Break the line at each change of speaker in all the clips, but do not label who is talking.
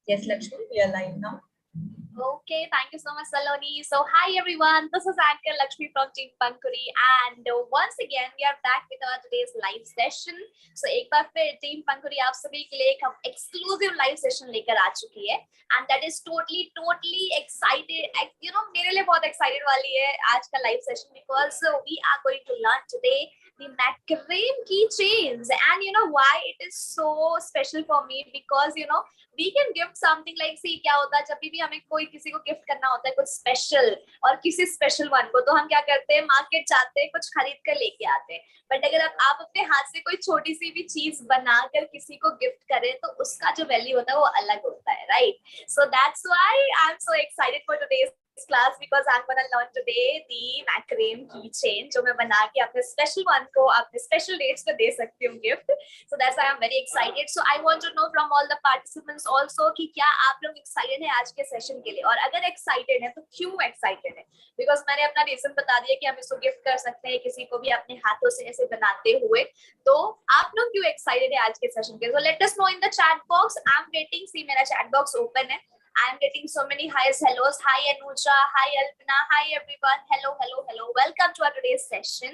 Yes, Lakshmi, we are live now.
Okay, thank you so much, Saloni. So, hi everyone, this is Anchor Lakshmi from Team Pankhuri, and once again we are back with our today's live session. So, एक बार फिर Team Pankhuri आप सभी के लिए एक exclusive live session लेकर आ चुकी है, and that is totally excited. You know, मेरे लिए बहुत excited वाली है आज का live session because we are going to learn today the Macrame Key Chains, and you know why it is so special for me because you know. We can gift something like see क्या होता है जब भी हमें कोई किसी को gift करना होता है कुछ स्पेशल और किसी स्पेशल वन को तो हम क्या करते हैं मार्केट जाते हैं कुछ खरीद कर लेके आते हैं बट अगर आप अपने हाथ से कोई छोटी सी भी चीज बनाकर किसी को गिफ्ट करें तो उसका जो वैल्यू होता है वो अलग होता है right so that's why I am so excited for today's class because I'm gonna learn today the Macrame Key Chain जो मैं बना के अपने special one को अपने special dates पे दे सकती हूँ gift. So that's why I'm very excited. So I want to know from all the participants also कि क्या आप लोग excited हैं आज के session के लिए और अगर excited हैं तो क्यों excited हैं? Because मैंने अपना reason बता दिया कि हम इसको gift कर सकते हैं किसी को भी अपने हाथों से ऐसे बनाते हुए. तो आप लोग क्यों excited हैं आज के session के लिए? So let us know in the chat box. I'm waiting. See मेरा chat box open है. I'm getting so many hi's, hellos. Hi Anuja, hi Alpina, hi everyone. Hello. Welcome to our today's session.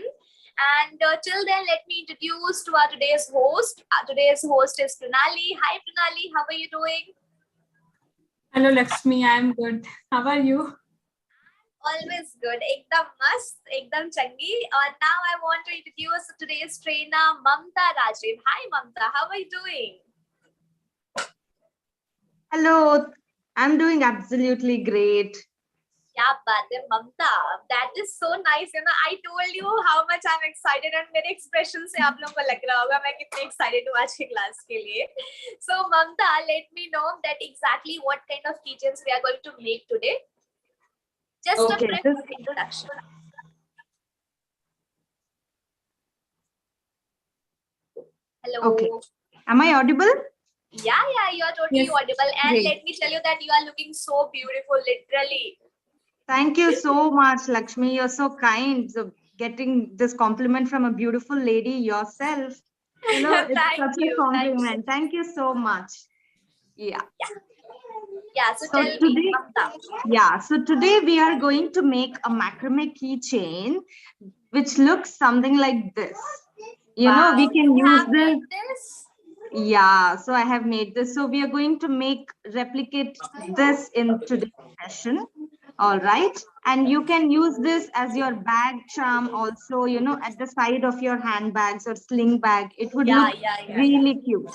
And till then, let me introduce to our today's host. Today's host is Pranali. Hi Pranali, how are you doing?
Hello Lakshmi, I'm good. How are you?
Always good. Ekdam mast, ekdam changi. And now I want to introduce today's trainer, Mamta Rajiv. Hi Mamta, how are you doing?
Hello. I'm doing absolutely great.
Yeah, but Mamta, that is so nice. You know, I told you how much I'm excited and मेरे expression से आप लोगों को लग रहा होगा मैं कितनी excited हूँ आज के class के लिए. So Mamta, let me know that exactly what kind of keychains we are going to make today. Just
Okay,
a brief introduction. Hello.
Okay. Am I audible?
Yeah, you're totally
Yes.
audible. And
Great.
let me tell you that you are looking so beautiful, literally.
Thank you so much, Lakshmi. You're so kind. So getting this compliment from a beautiful lady yourself, you know, it's
Thank
such
you.
a compliment. Thank you so much. Yeah.
Yeah, so tell me,
today,
Mamta.
so today we are going to make a macrame keychain, which looks something like this. You know, we can
you
use
have made this.
Yeah, so I have made this. So we are going to replicate this in today's session. All right. And you can use this as your bag charm also, you know, at the side of your handbags or sling bag. It would look really cute.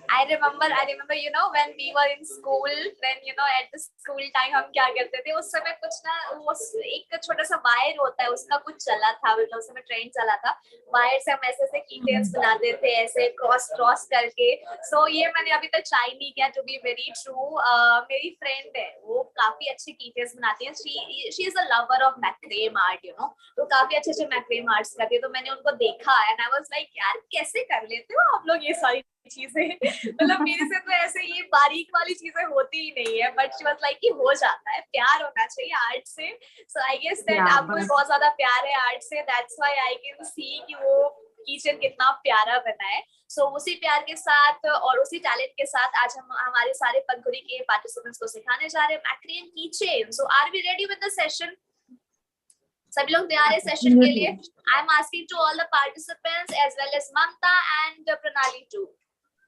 I remember, you know, when we were in school, then, you know, at the school time, हम क्या करते थे उस समय कुछ ना वो एक छोटा सा वायर होता है उसका कुछ चला था मतलब उस समय ट्रेंड चला था वायर से हम ऐसे कीटेन्स बनाते थे ऐसे क्रॉस करके सो ये मैंने अभी तक ट्राई नहीं किया टू बी वेरी ट्रू मेरी फ्रेंड है वो काफी अच्छे कीटेन्स बनाती है she is a lover of macramé art you know तो काफी अच्छे मैक्रेम आर्ट्स करती है तो मैंने उनको देखा एंड आई वाज लाइक यार कैसे कर लेते हो आप लोग ये सारी चीजें मतलब मेरे से तो ऐसे ये बारीक वाली चीजें होती ही नहीं है बट शी वाज लाइक कि हो जाता है प्यार होना चाहिए आर्ट से सो आई गेस दैट आपको बहुत ज्यादा प्यार है आर्ट से that's why I can see कि वो किचन कितना प्यारा बना है सो उसी प्यार के साथ और उसी टैलेंट के साथ आज हम हमारे सारे पंखुरी के पार्टिसिपेंट्स को सिखाने जा रहे हैं मैक्रेम की chain so are we ready with the session सभी लोग तैयार है सेशन के लिए I am asking to all the participants as well as Mamta and Pranali to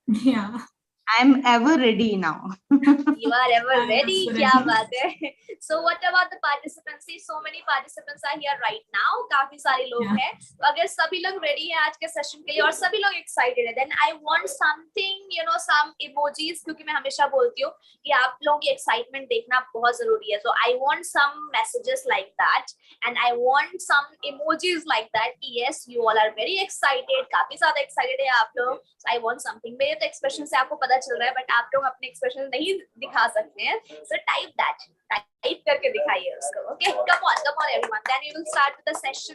Yeah.
I'm ever ready now.
You are ever ready. क्या बात है? So what about the participants? See, so many participants are here right now. काफी सारे लोग हैं. तो अगर सभी लोग ready हैं आज के session के लिए और सभी लोग excited हैं, then I want something, you know, some emojis क्योंकि मैं हमेशा बोलती हूँ कि आप लोगों की excitement देखना बहुत जरूरी है. So I want some messages like that, and I want some emojis like that. Yes, you all are very excited. काफी ज्यादा excited है आप लोग. So I want something. मेरे तो expression से आपको पता चल रहा है बट आप लोग अपने एक्सप्रेशन नहीं दिखा सकते हैं सो टाइप करके दिखाइए उसको okay come on everyone then we will start with the session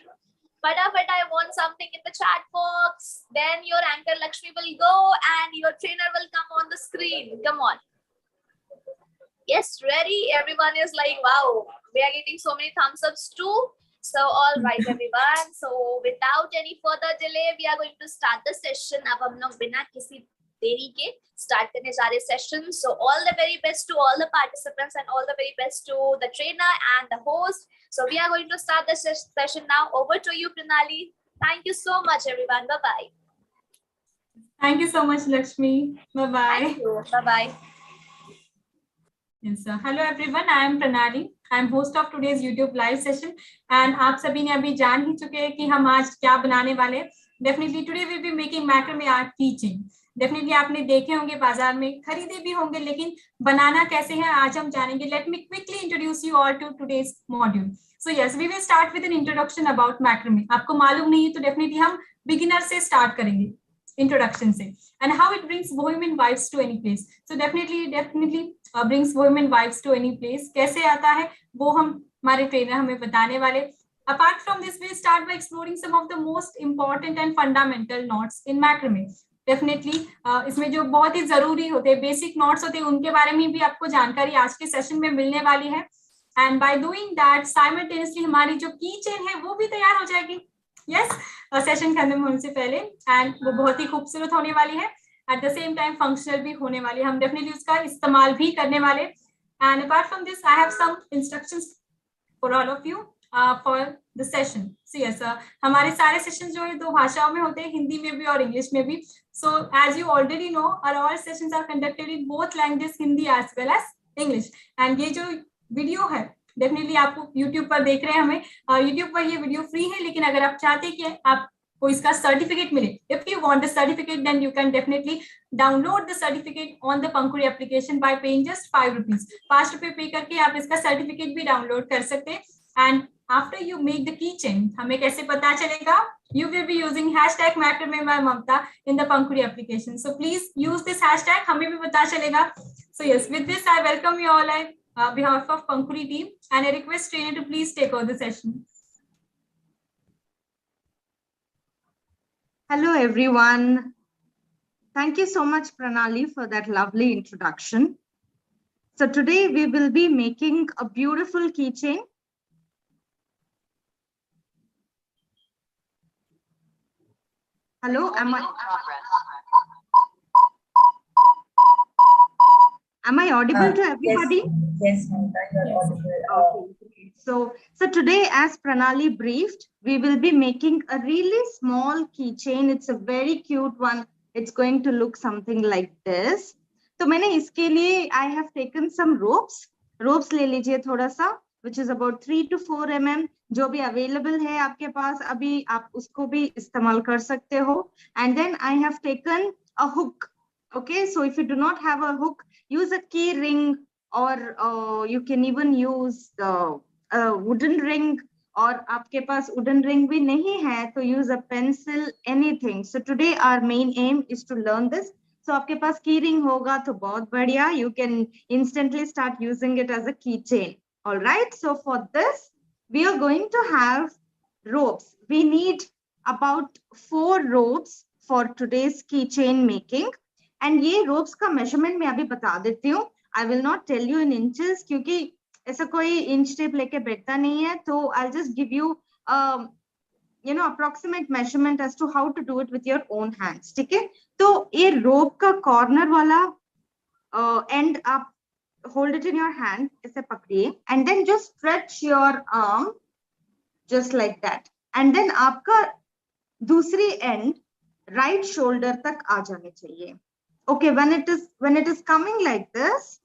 फटाफट I want something in the chat box then your anchor Lakshmi will go and your trainer will come on the screen come on yes ready everyone is like wow we are getting so many thumbs ups too so all right everyone so without any further delay we are going to start the session अब हम लोग बिना किसी देरी के start करने जा रहे session. So all the very best to all the participants and all the very best to the trainer and the host. So we are going to start the session now. Over to you, Pranali. Thank you so much, everyone. Bye-bye.
Thank you so much, Lakshmi. Bye-bye.
Thank you. Bye-bye.
Yes, sir. Hello everyone, I am Pranali. I am host of today's YouTube live session and आप सभी ने अभी जान ही चुके हैं कि हम आज क्या बनाने वाले हैं. Definitely today we will be making macrame art key chain. Definitely आपने देखे होंगे बाजार में, खरीदे भी होंगे, लेकिन बनाना कैसे है आज हम जानेंगे. Let me quickly introduce you all to today's module. So yes, we will start with an introduction about macrame. आपको मालूम नहीं है तो definitely हम beginner से start करेंगे. Introduction से, and how it brings bohemian vibes to any place. So definitely brings bohemian vibes to any place. कैसे आता है वो हम हमारे ट्रेनर हमें बताने वाले. Apart from this, we'll start by exploring some of the most important and fundamental knots in macrame. Definitely इसमें जो बहुत ही जरूरी होते हैं, बेसिक नॉट्स होते हैं, उनके बारे में भी आपको जानकारी आज के सेशन में मिलने वाली है. And by doing that, simultaneously हमारी जो की चेन है वो भी तैयार हो जाएगी. Yes, सेशन खत्म होने से पहले, एंड वो बहुत ही खूबसूरत होने वाली है. At the same time functional भी होने वाली है. हम डेफिनेटली उसका इस्तेमाल भी करने वाले. And apart from this I have some instructions for all of you for the session. So yes, हमारे सारे सेशन जो है दो भाषाओं में होते हैं, हिंदी में भी और इंग्लिश में भी. So as you already know, our all sessions are conducted in both languages, Hindi as well as English. एंड ये जो वीडियो है डेफिनेटली आपको YouTube पर देख रहे हैं, हमें YouTube पर ये वीडियो फ्री है, लेकिन अगर आप चाहते हैं कि आपको इसका सर्टिफिकेट मिले, if you want the certificate then you can definitely download the certificate on the Pankhuri application by paying just 5 rupees. 5 रुपए पे करके आप इसका सर्टिफिकेट भी डाउनलोड कर सकते हैं. And after you make the key chain, हमें कैसे पता चलेगा? You will be using hashtag macrame by Mamta in the Pankhuri application. So please use this hashtag, हमें भी पता चलेगा. So yes, with this I welcome you all on behalf of Pankhuri team, and I request trainer to please take over the session.
Hello everyone. Thank you so much, Pranali, for that lovely introduction. So today we will be making a beautiful keychain. Hello, am I audible to everybody?
Yes, Mamta, you are audible.
Okay. So today, as Pranali briefed, we will be making a really small keychain. It's a very cute one. It's going to look something like this. तो मैंने इसके लिए I have taken some ropes. Ropes ले लीजिए थोड़ा सा, which is about 3 to 4 mm. जो भी available है आपके पास अभी, आप उसको भी इस्तेमाल कर सकते हो. And then I have taken a hook. Okay, so if you do not have a hook, use a key ring, or you can even use a wooden ring, और आपके पास wooden ring भी नहीं है तो use a pencil, anything. So today our main aim is to learn this. So आपके पास key ring होगा तो बहुत बढ़िया, you can instantly start using it as a keychain. All right, so for this we are going to have ropes. We need about 4 ropes for today's keychain making. And ये ropes का measurement मैं अभी बता देती हूँ. I will not tell you in inches क्योंकि ऐसा कोई inch tape लेके बैठता नहीं है. तो I'll just give you approximate measurement as to how to do it with your own hands. ठीक है? तो ये rope का corner वाला end आप hold it in your hand, ऐसे पकड़िए, and then just stretch your arm just like that. And then आपका दूसरी end right shoulder तक आ जानी चाहिए. Okay, when it is coming like this,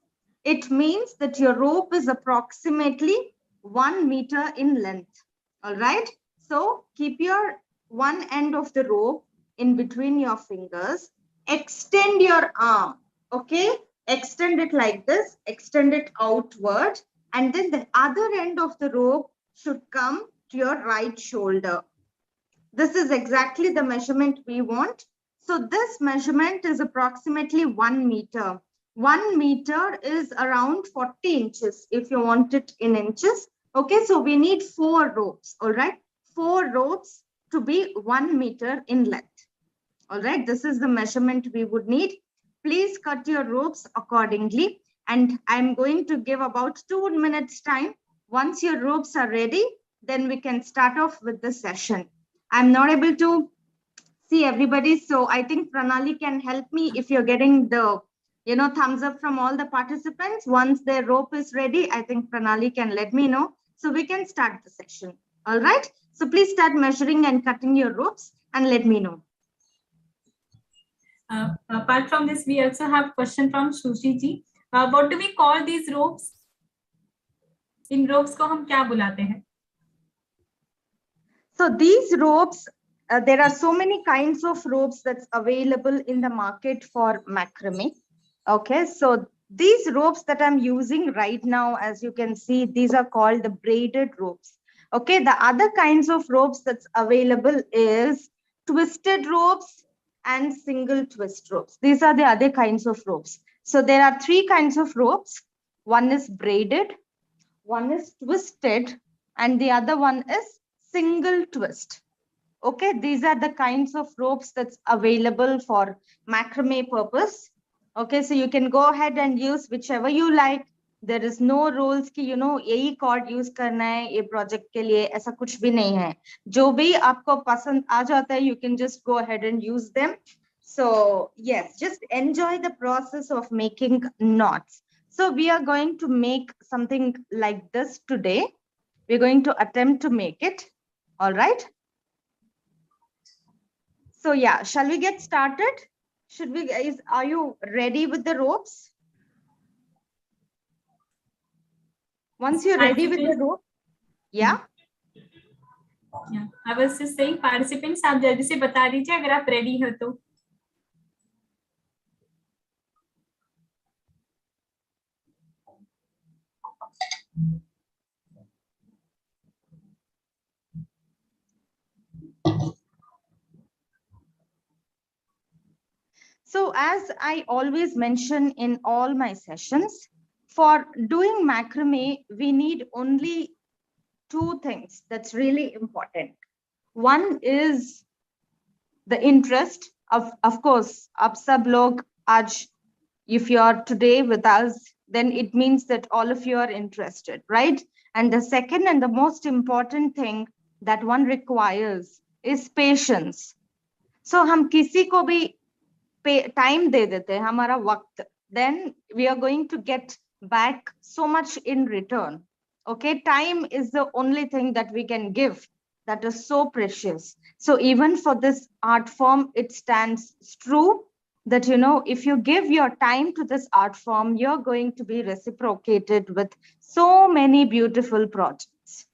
it means that your rope is approximately 1 meter in length. All right. So keep your one end of the rope in between your fingers. Extend your arm. Okay. Extend it like this. Extend it outward. And then the other end of the rope should come to your right shoulder. This is exactly the measurement we want. So this measurement is approximately 1 meter. 1 meter is around 40 inches if you want it in inches. Okay, so we need 4 ropes. All right, 4 ropes to be 1 meter in length. All right, this is the measurement we would need. Please cut your ropes accordingly. And I'm going to give about 2 minutes time. Once your ropes are ready, then we can start off with the session. I'm not able to See everybody. So I think Pranali can help me if you're getting the, thumbs up from all the participants. Once their rope is ready, I think Pranali can let me know. So we can start the session. All right. So please start measuring and cutting your ropes and let me know.
Apart from this, we also have question from Sushi ji. What do we call these ropes? In ropes को हम क्या बुलाते हैं?
So these ropes, there are so many kinds of ropes that's available in the market for macrame. Okay, so these ropes that I'm using right now, as you can see, these are called the braided ropes. Okay, the other kinds of ropes that's available is twisted ropes and single twist ropes. These are the other kinds of ropes. So there are three kinds of ropes. One is braided, one is twisted, and the other one is single twist. Okay, these are the kinds of ropes that's available for macrame purpose. Okay, so you can go ahead and use whichever you like. There is no rules कि यही cord use करना है ये project के लिए, ऐसा कुछ भी नहीं है. जो भी आपको पसंद आ जाता है, you can just go ahead and use them. So yes, just enjoy the process of making knots. So we are going to make something like this today. We're going to attempt to make it. All right. So yeah, shall we get started? Should we, guys, are you ready with the ropes? Once you're ready with the rope, yeah.
Yeah, I was just saying, participants, आप जल्दी से बता दीजिए अगर आप ready हो तो.
So as I always mention in all my sessions, for doing macrame, we need only two things that's really important. One is the interest of course, ab sab log aaj, if you are today with us, then it means that all of you are interested, right? And the second and the most important thing that one requires is patience. So हम किसी को भी time दे देते हैं हमारा वक्त, then we are going to get back so much in return. Okay, time is the only thing that we can give that is so precious. So even for this art form, it stands true that if you give your time to this art form, you're going to be reciprocated with so many beautiful projects.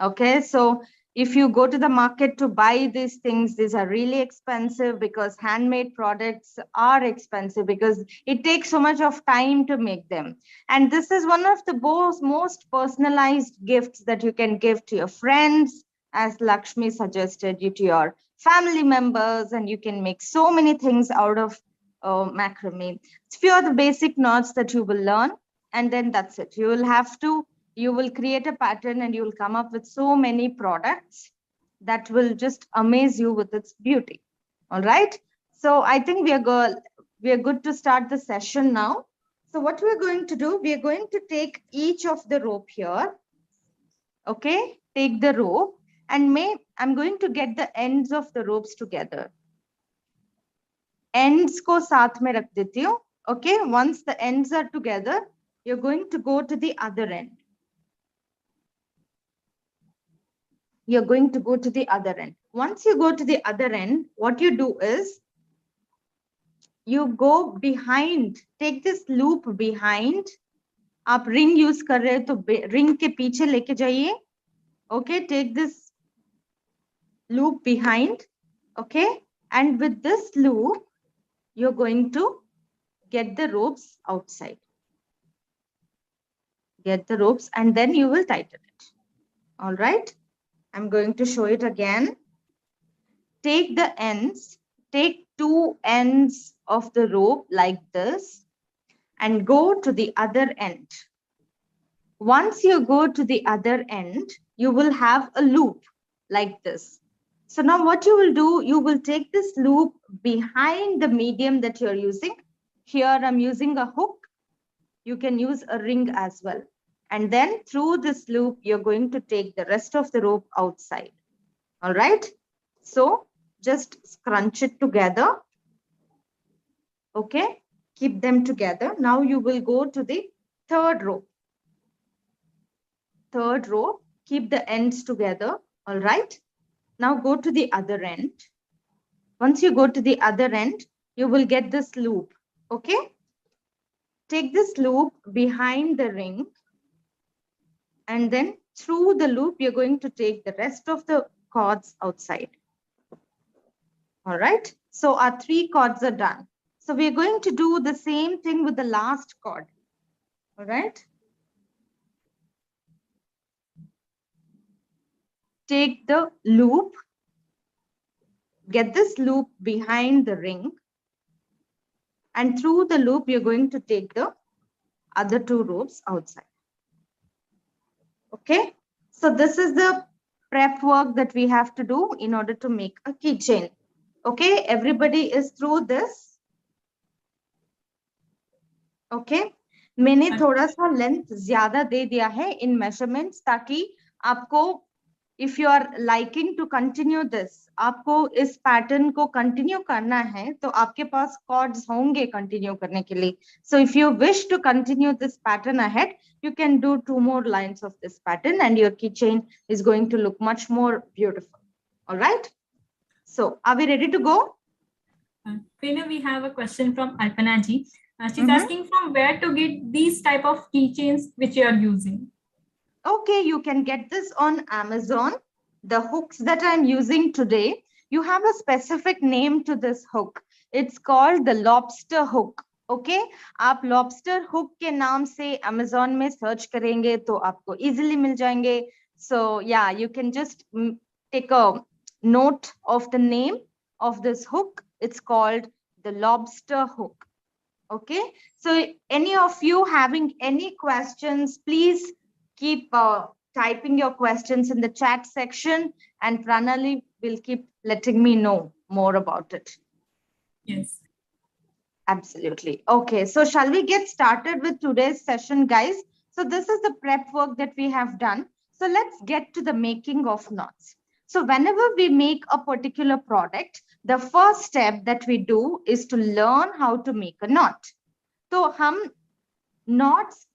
Okay, so if you go to the market to buy these things, these are really expensive because handmade products are expensive because it takes so much of time to make them. And this is one of the most personalized gifts that you can give to your friends, as Lakshmi suggested, you to your family members, and you can make so many things out of macrame. It's few of the basic knots that you will learn, and then that's it. You will create a pattern and you will come up with so many products that will just amaze you with its beauty. All right. So I think we are good to start the session now. So what we're going to do, we are going to take each of the rope here. Okay, take the rope and I'm going to get the ends of the ropes together. Ends ko saath mein rakh deti hu. Okay, once the ends are together, you're going to go to the other end. You're going to go to the other end. Once you go to the other end, what you do is you go behind, take this loop behind. आप ring use कर रहे हो तो ring के पीछे लेके जाइए. Okay, take this loop behind. Okay, and with this loop, you're going to get the ropes outside. Get the ropes and then you will tighten it. All right. I'm going to show it again. Take the ends, take two ends of the rope like this and go to the other end. Once you go to the other end, you will have a loop like this. So now what you will do, you will take this loop behind the medium that you're using. Here I'm using a hook. You can use a ring as well. And then through this loop, you're going to take the rest of the rope outside. All right. So just scrunch it together. Okay, keep them together. Now you will go to the third row. Third row, keep the ends together. All right. Now go to the other end. Once you go to the other end, you will get this loop. Okay. Take this loop behind the ring, and then through the loop, you're going to take the rest of the cords outside. All right. So our 3 cords are done. So we're going to do the same thing with the last cord. All right. Take the loop, get this loop behind the ring, and through the loop, you're going to take the other 2 ropes outside. Okay. So this is the prep work that we have to do in order to make a keychain. Okay. Everybody is through this. Okay. मैंने थोड़ा सा length ज्यादा दे दिया है इन measurements ताकि आपको if you are liking to continue this, आपको इस पैटर्न को कंटिन्यू करना है तो आपके पास कॉर्ड्स होंगे कंटिन्यू करने के लिए. So if you wish to continue this pattern ahead, you can do 2 more lines of this pattern and your keychain is going to look much more beautiful. All right. So are we ready to go?
Prerna, we have a question from Alpana ji. She's asking from where to get these type of keychains which you are using.
Okay, you can get this on Amazon. The hooks that I'm using today, you have a specific name to this hook. It's called the lobster hook. Okay, आप lobster hook के नाम से Amazon में search करेंगे तो आपको easily मिल जाएंगे. So yeah, you can just take a note of the name of this hook. It's called the lobster hook. Okay, so any of you having any questions, please keep typing your questions in the chat section and Pranali will keep letting me know more about it.
Yes.
Absolutely. Okay, so shall we get started with today's session, guys? So this is the prep work that we have done. So let's get to the making of knots. So whenever we make a particular product, the first step that we do is to learn how to make a knot. So हम knots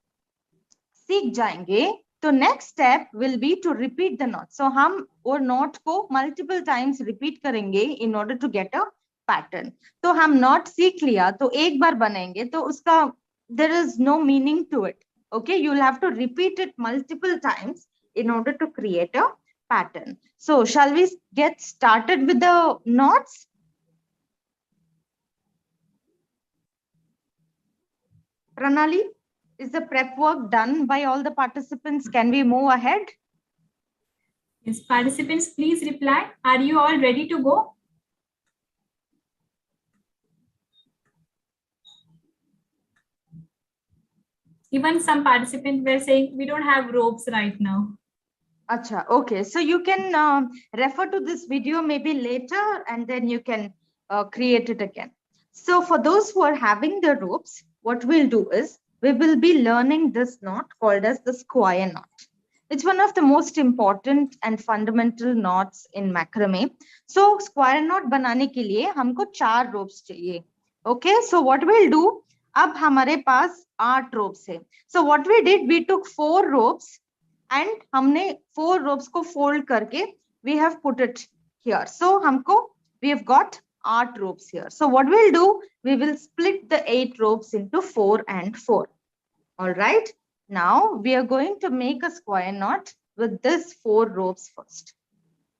सीख जाएंगे तो next step will be to repeat the knot. So हम वो knot को multiple times repeat करेंगे in order to get a pattern. तो हम knot सीख लिया तो एक बार बनाएंगे तो उसका there is no meaning to it. Okay, you will have to repeat it multiple times in order to create a pattern. So shall we get started with the knots? Pranali, is the prep work done by all the participants? Can we move ahead?
Yes, participants, please reply. Are you all ready to go? Even some participants were saying we don't have ropes right now.
Acha, okay, so you can refer to this video maybe later and then you can create it again. So for those who are having the ropes, what we'll do is we will be learning this knot called as the square knot. It's one of the most important and fundamental knots in macrame. So square knot बनाने के लिए हमको 4 ropes चाहिए. Okay, so what we'll do, अब हमारे पास 8 ropes है. So what we did, we took 4 ropes and हमने 4 ropes को fold करके we have put it here. So हमको we have got 8 ropes here. So what we'll do, we will split the 8 ropes into 4 and 4. All right. Now we are going to make a square knot with this 4 ropes first.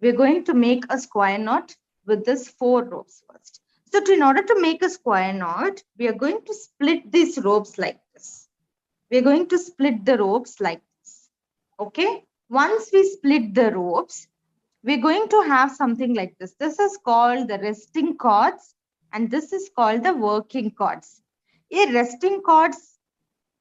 We're going to make a square knot with this 4 ropes first. So in order to make a square knot, we are going to split these ropes like this. We're going to split the ropes like this. Okay. Once we split the ropes, we're going to have something like this. This is called the resting cords and this is called the working cords. ये resting cords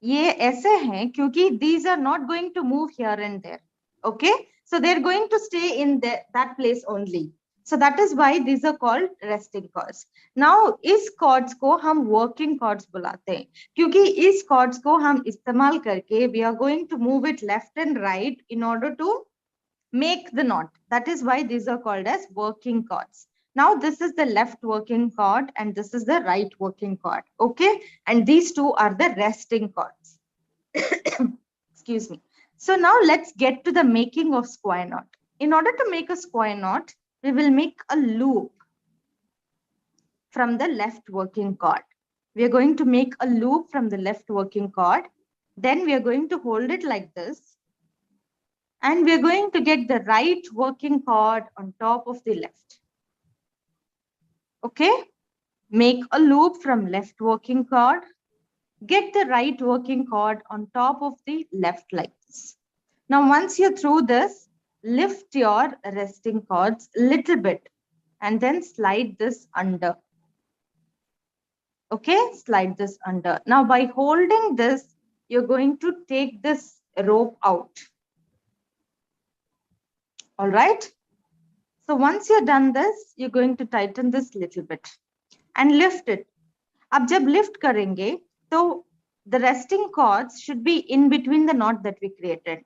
ये ऐसे हैं क्योंकि these are not going to move here and there. Okay, so they're going to stay in that place only. So that is why these are called resting cords. Now इस cords को हम working cords बुलाते हैं क्योंकि इस cords को हम इस्तेमाल करके we are going to move it left and right in order to make the knot. That is why these are called as working cords. Now this is the left working chord and this is the right working chord. Okay. And these two are the resting chords. Excuse me. So now let's get to the making of square knot. In order to make a square knot, we will make a loop from the left working chord. We are going to make a loop from the left working chord. Then we are going to hold it like this. And we are going to get the right working chord on top of the left. Okay. Make a loop from left working chord. Get the right working chord on top of the left like this. Now, once you're through this, lift your resting chords a little bit and then slide this under. Okay, slide this under. Now, by holding this, you're going to take this rope out. All right. So once you're done this, you're going to tighten this little bit and lift it. अब जब lift करेंगे, तो the resting chords should be in between the knot that we created.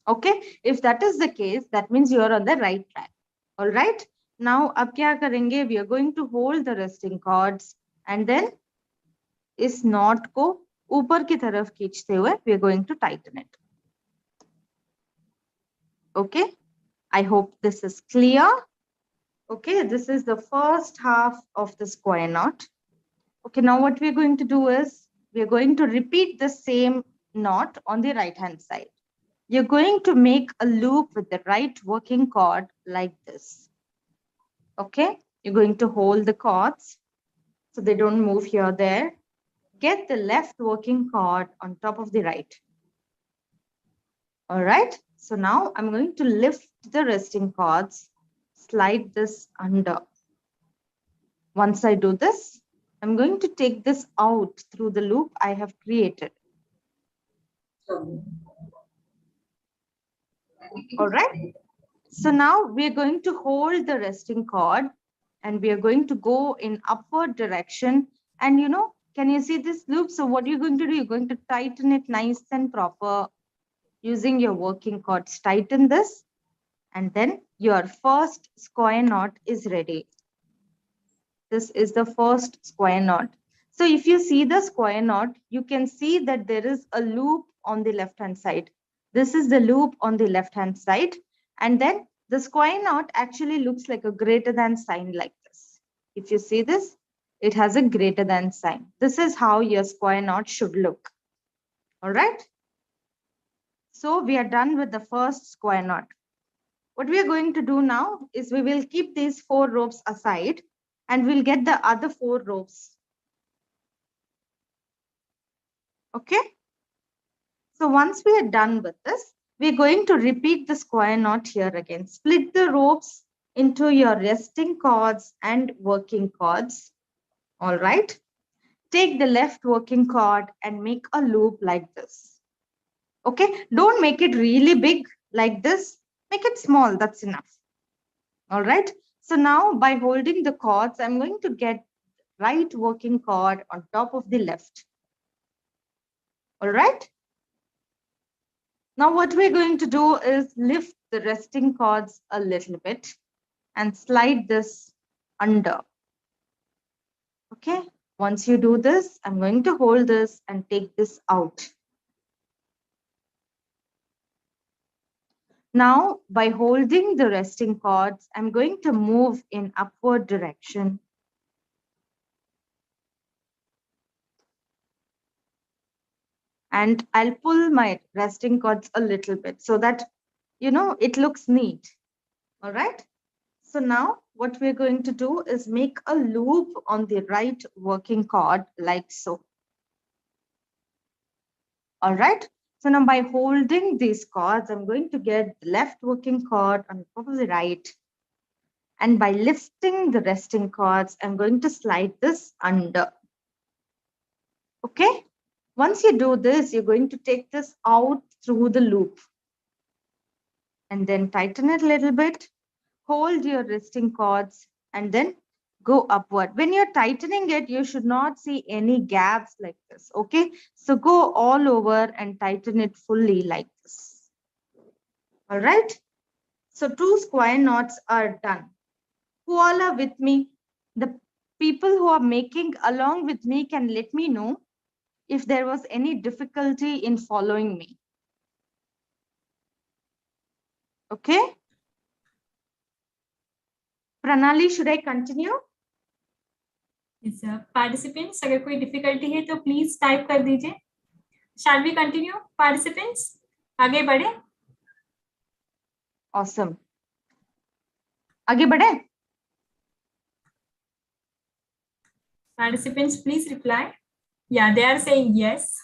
Okay, if that is the case, that means you are on the right track. All right. Now, अब क्या करेंगे? We are going to hold the resting chords and then इस knot को ऊपर की तरफ खींचते हुए we are going to tighten it. Okay, I hope this is clear. Okay, this is the first half of the square knot. Okay, now what we're going to do is we're going to repeat the same knot on the right hand side. You're going to make a loop with the right working chord like this. Okay, you're going to hold the chords so they don't move here or there. Get the left working chord on top of the right. All right, so now I'm going to lift the resting chords, slide this under. Once I do this, I'm going to take this out through the loop I have created. All right. So now we are going to hold the resting chord and we are going to go in upward direction. And you know, can you see this loop? So what you're going to do, you're going to tighten it nice and proper using your working chords. Tighten this and then your first square knot is ready. This is the first square knot. So if you see the square knot, you can see that there is a loop on the left hand side. This is the loop on the left hand side. And then the square knot actually looks like a greater than sign like this. If you see this, it has a greater than sign. This is how your square knot should look. All right. So we are done with the first square knot. What we are going to do now is we will keep these 4 ropes aside and we'll get the other 4 ropes. Okay. So once we are done with this, we're going to repeat the square knot here again. Split the ropes into your resting chords and working chords. All right. Take the left working chord and make a loop like this. Okay. Don't make it really big like this. Make it small. That's enough. All right. So now by holding the chords, I'm going to get right working chord on top of the left. All right. Now what we're going to do is lift the resting chords a little bit and slide this under. Okay. Once you do this, I'm going to hold this and take this out. Now, by holding the resting chords, I'm going to move in upward direction. And I'll pull my resting chords a little bit so that, you know, it looks neat. All right. So now what we're going to do is make a loop on the right working chord like so. All right. So now by holding these chords, I'm going to get the left working chord on top of the right. And by lifting the resting chords, I'm going to slide this under. Okay. Once you do this, you're going to take this out through the loop. And then tighten it a little bit. Hold your resting chords and then go upward. When you're tightening it, you should not see any gaps like this. Okay. So go all over and tighten it fully like this. All right. So 2 square knots are done. who all are with me? The people who are making along with me can let me know if there was any difficulty in following me. Okay. Pranali, should I continue?
Yes, sir. Participants, अगर कोई difficulty है तो please type कर दीजिए. Shall we continue, participants? आगे बढ़े?
Awesome. आगे बढ़े?
Participants, please reply. Yeah, they are saying yes.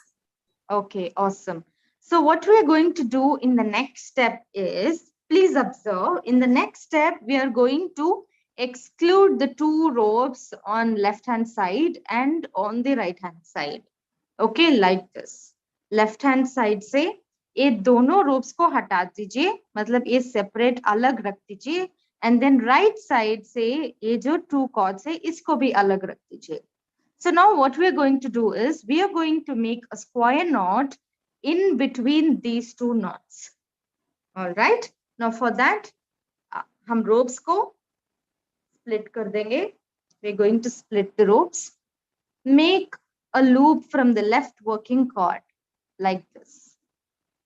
Okay, awesome. So what we are going to do in the next step is, please observe, in the next step, we are going to exclude the two ropes on left-hand side and on the right-hand side. Okay, like this. Left-hand side से ये दोनों ropes को हटा दीजिए, मतलब ये separate अलग रख दीजिए, and then right side से ये जो two cords है, इसको भी अलग रख दीजिए. So now what we are going to do is, we are going to make a square knot in between these two knots. All right. Now for that, हम ropes को split कर देंगे. We're going to split the ropes. Make a loop from the left working cord like this.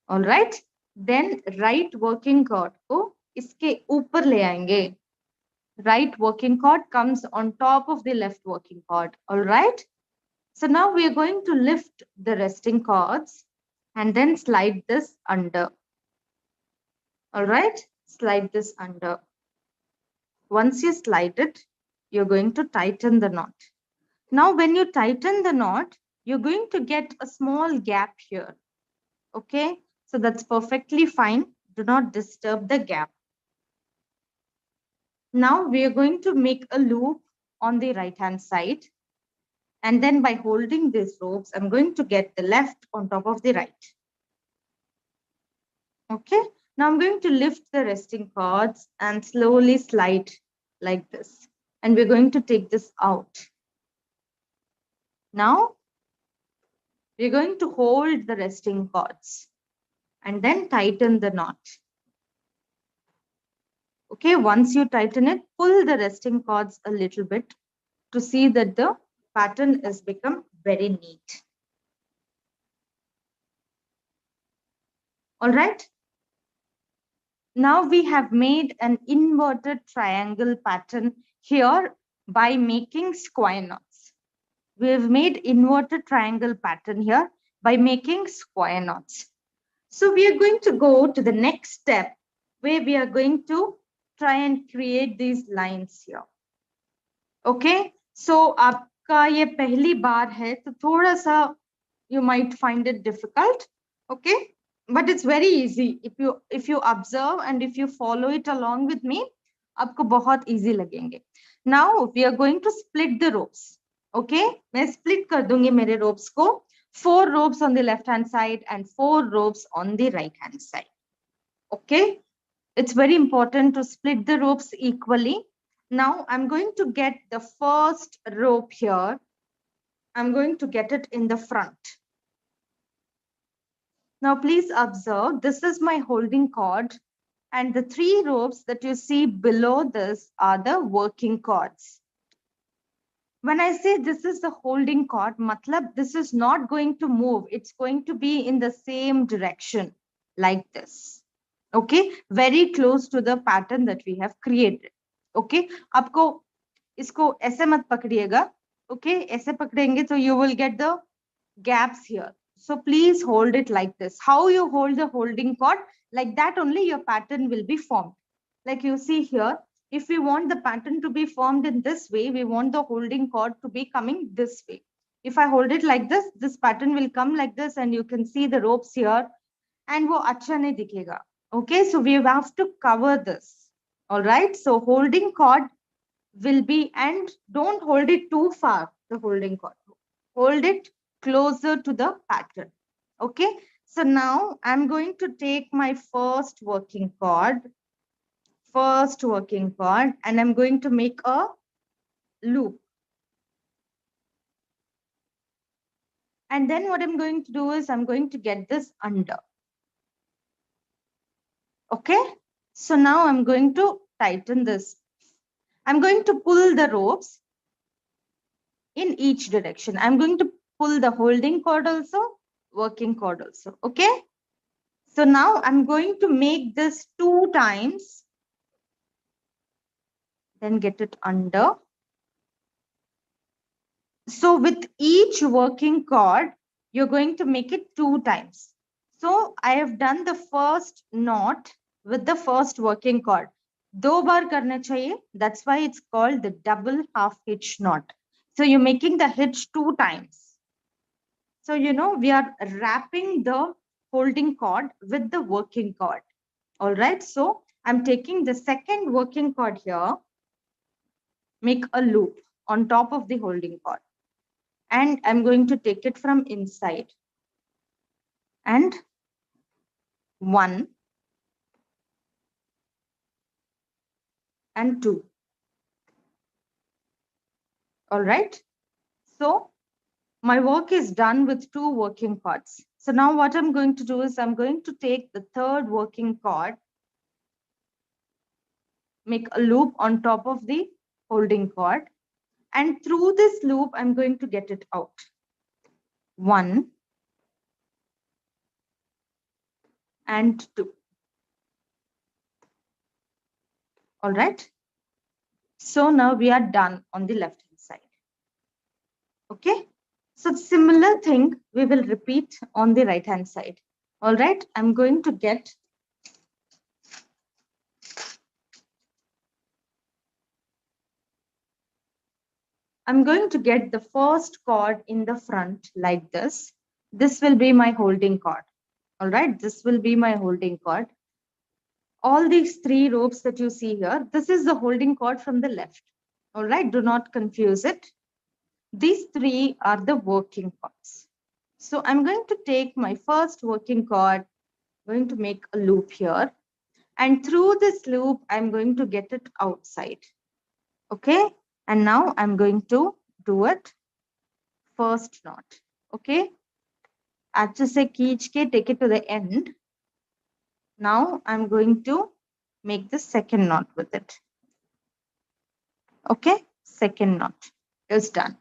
All right. Then right working cord को इसके ऊपर ले आएंगे. Right working cord comes on top of the left working cord. All right. So now we are going to lift the resting cords and then slide this under. All right. Slide this under. Once you slide it, you're going to tighten the knot. Now, when you tighten the knot, you're going to get a small gap here. Okay. So that's perfectly fine. Do not disturb the gap. Now we are going to make a loop on the right-hand side. And then by holding these ropes, I'm going to get the left on top of the right. Okay. Now I'm going to lift the resting cords and slowly slide like this. And we're going to take this out. Now we're going to hold the resting cords and then tighten the knot. Okay. Once you tighten it, pull the resting cords a little bit to see that the pattern has become very neat. All right. Now we have made an inverted triangle pattern here by making square knots. We have made inverted triangle pattern here by making square knots. So we are going to go to the next step where we are going to try and create these lines here. Okay. So आपका ये पहली बार है तो थोड़ा सा you might find it difficult. Okay. But it's very easy. If you observe and if you follow it along with me, आपको बहुत easy लगेंगे. Now we are going to split the ropes. Okay, मैं split कर दूंगी मेरे ropes को. 4 ropes on the left hand side and 4 ropes on the right hand side. Okay, it's very important to split the ropes equally. Now I'm going to get the first rope here. I'm going to get it in the front. Now, please observe, this is my holding cord and the 3 ropes that you see below this are the working cords. When I say this is the holding cord, matlab, this is not going to move. It's going to be in the same direction like this. Okay, very close to the pattern that we have created. Okay, आपको इसको ऐसे मत पकड़िएगा. Okay, ऐसे पकड़ेंगे तो you will get the gaps here. So please hold it like this. How you hold the holding cord, like that only your pattern will be formed. Like you see here, if we want the pattern to be formed in this way, we want the holding cord to be coming this way. If I hold it like this, this pattern will come like this and you can see the ropes here and wo acha nahi dikhega. Okay, so we have to cover this. All right, so holding cord will be, and don't hold it too far, the holding cord. Hold it closer to the pattern. Okay, so now I'm going to take my first working cord, and I'm going to make a loop. And then what I'm going to do is I'm going to get this under. Okay, so now I'm going to tighten this. I'm going to pull the ropes in each direction. I'm going to pull the holding cord also, working cord also. Okay. So now I'm going to make this 2 times, then get it under. So with each working cord, you're going to make it 2 times. So I have done the first knot with the first working cord. 2 बार करना चाहिए. That's why it's called the double half hitch knot. So you're making the hitch 2 times. So, you know, we are wrapping the holding cord with the working cord. All right. So I'm taking the second working cord here, make a loop on top of the holding cord. And I'm going to take it from inside. And 1 and 2. All right. So my work is done with 2 working cords. So now what I'm going to do is I'm going to take the third working cord, make a loop on top of the holding cord. And through this loop, I'm going to get it out. 1 and 2. All right. So now we are done on the left hand side. Okay. So similar thing we will repeat on the right hand side. All right. I'm going to get the first cord in the front like this. This will be my holding cord. All right. This will be my holding cord. All these 3 ropes that you see here, this is the holding cord from the left. All right. Do not confuse it. These 3 are the working cords. So I'm going to take my first working cord, going to make a loop here. And through this loop, I'm going to get it outside. Okay. And now I'm going to do it first knot. Okay. Actually say खींच के take it to the end. Now I'm going to make the second knot with it. Okay. Second knot is done.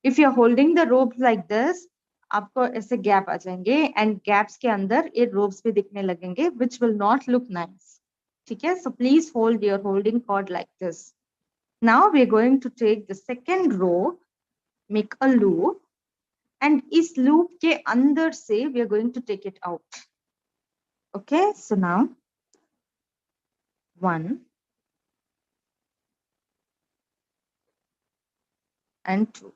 If you're holding the rope like this, आपको ऐसे gap आ जाएंगे and gaps के अंदर ये ropes भी दिखने लगेंगे, which will not look nice. ठीक है? So please hold your holding cord like this. Now we're going to take the second rope, make a loop, and इस loop के अंदर से we are going to take it out. Okay, so now 1 and 2.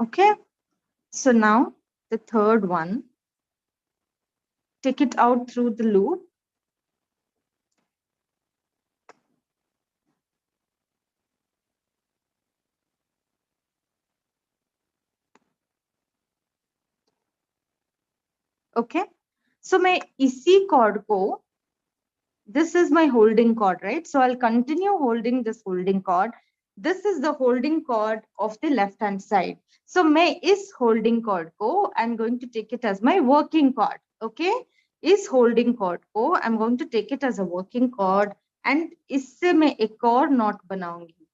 Okay, so now the third one, take it out through the loop. Okay, so मैं इसी cord को, this is my holding cord, right? So I'll continue holding this holding cord. This is the holding cord of the left hand side. So मैं इस holding cord को, I'm going to take it as my working cord. Okay, इस holding cord को, I'm going to take it as a working cord, and इससे मैं एक और knot बनाऊंगी.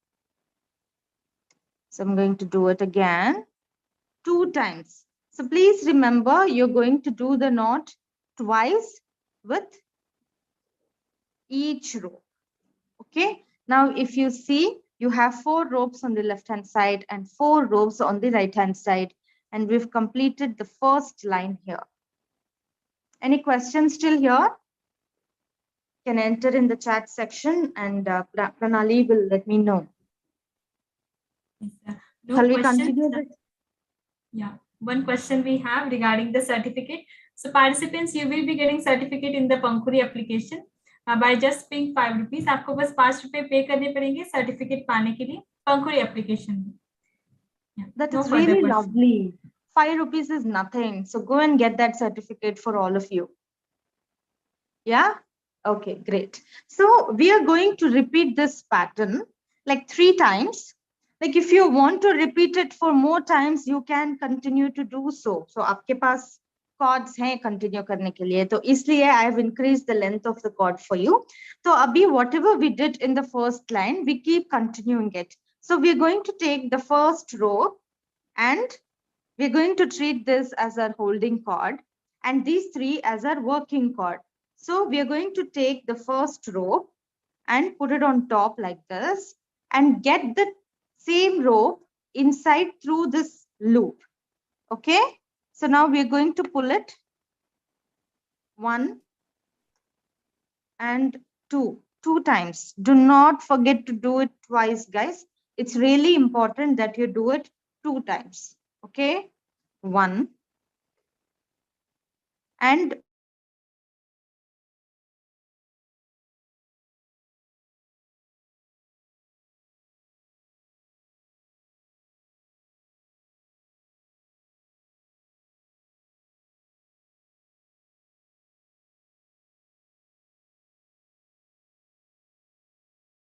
So I'm going to do it again 2 times. So please remember, you're going to do the knot twice with each rope. Okay. Now, if you see, you have 4 ropes on the left hand side and 4 ropes on the right hand side. And we've completed the first line here. Any questions still here? Can enter in the chat section, and Pranali will let me know.
Yes, no
Shall we
questions?
continue this?
Yeah. One question we have regarding the certificate. So participants, you will be getting certificate in the Pankhuri application by just paying 5 rupees. आपको बस 5 रुपए पे करने पड़ेंगे certificate पाने के लिए Pankhuri application. Yeah.
That
No
is
further
really
questions.
lovely. 5 rupees is nothing. So go and get that certificate for all of you. Yeah. Okay, great. So we are going to repeat this pattern like 3 times. Like if you want to repeat it for more times, you can continue to do so. So आपके पास chords हैं continue करने के लिए, तो इसलिए I have increase the length of the cord for you. तो अभी whatever we did in the first line we keep continuing it. So we are going to take the first row and we're going to treat this as our holding chord and these three as our working chord. So we are going to take the first rope and put it on top like this and get the same rope inside through this loop. Okay, so now we are going to pull it 1 and 2 times. Do not forget to do it twice, guys. It's really important that you do it 2 times. Okay, 1 and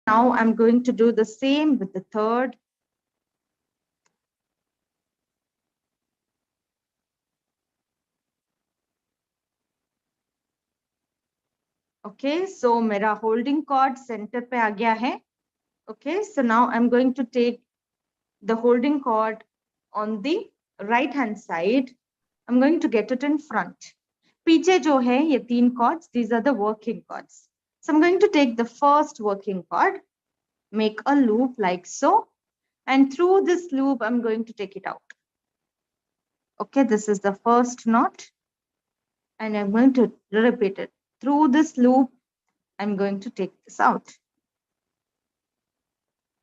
now I'm going to do the same with the third. Okay, so mera holding chord center pe aa gaya hai. Okay, so now I'm going to take the holding chord on the right hand side. I'm going to get it in front. Piche jo hai ye 3 chords, these are the working chords. So I'm going to take the first working chord, make a loop like so, and through this loop I'm going to take it out. Okay, this is the first knot and I'm going to repeat it. Through this loop I'm going to take this out.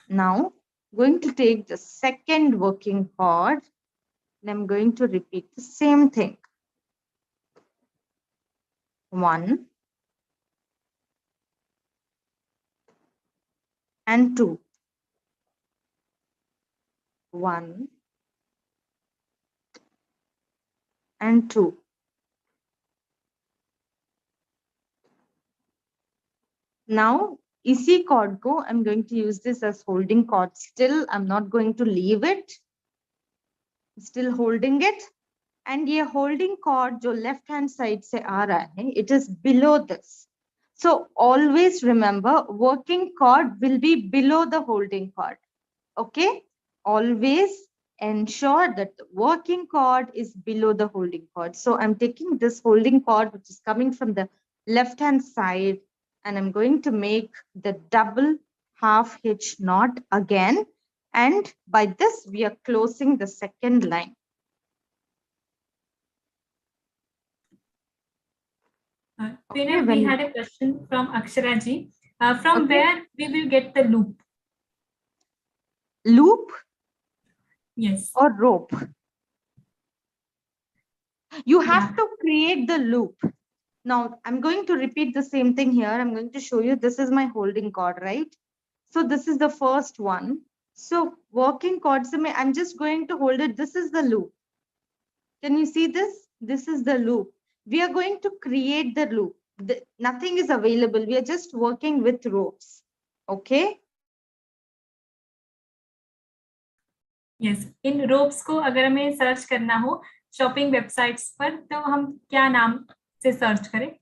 Now going to take the second working chord and I'm going to repeat the same thing. 1 and 2. 1 and 2. Now, isi chord ko I'm going to use this as holding chord. Still, I'm not going to leave it. Still holding it. And ye holding chord jo left hand side se aa raha hai, it is below this. So always remember, working chord will be below the holding chord. Okay? Always ensure that the working chord is below the holding chord. So I'm taking this holding chord which is coming from the left hand side and I'm going to make the double half hitch knot again. And by this, we are closing the second line.
Trainer, we had a question from Akshara ji. From where we will get the loop?
Loop?
Yes.
Or rope? You have to create the loop. Now, I'm going to repeat the same thing here. I'm going to show you. This is my holding chord, right? So this is the first one. So working chords, I'm just going to hold it. This is the loop. Can you see this? This is the loop. We are going to create the loop. Nothing is available. We are just working with ropes. Okay?
Yes. In ropes को अगर हमें search करना हो shopping websites पर तो हम क्या नाम से सर्च करें?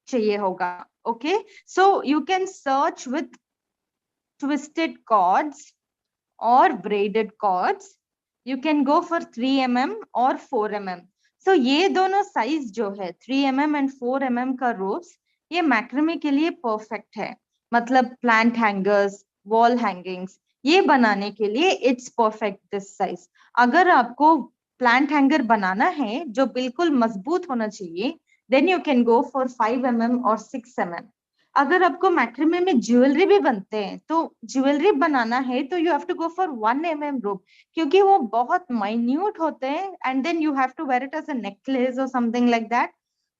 चाहिए होगा. Okay? So you can search with twisted cords or braided cords. You can go for 3 mm or 4 mm. So ये दोनों साइज जो है 3 mm and 4 mm का ropes ये मैक्रामे के लिए परफेक्ट है. मतलब प्लांट हैंगर्स, वॉल हैंगिंग्स ये बनाने के लिए इट्स परफेक्ट दिस साइज. अगर आपको प्लांट हैंगर बनाना है जो बिल्कुल मजबूत होना चाहिए then you can go for 5 mm or 6 mm. अगर आपको मैक्रामे में ज्वेलरी भी बनते हैं तो ज्वेलरी बनाना है तो you have to go for 1 mm rope क्योंकि वो बहुत माइन्यूट होते हैं and then you have to wear it as a necklace और something like that.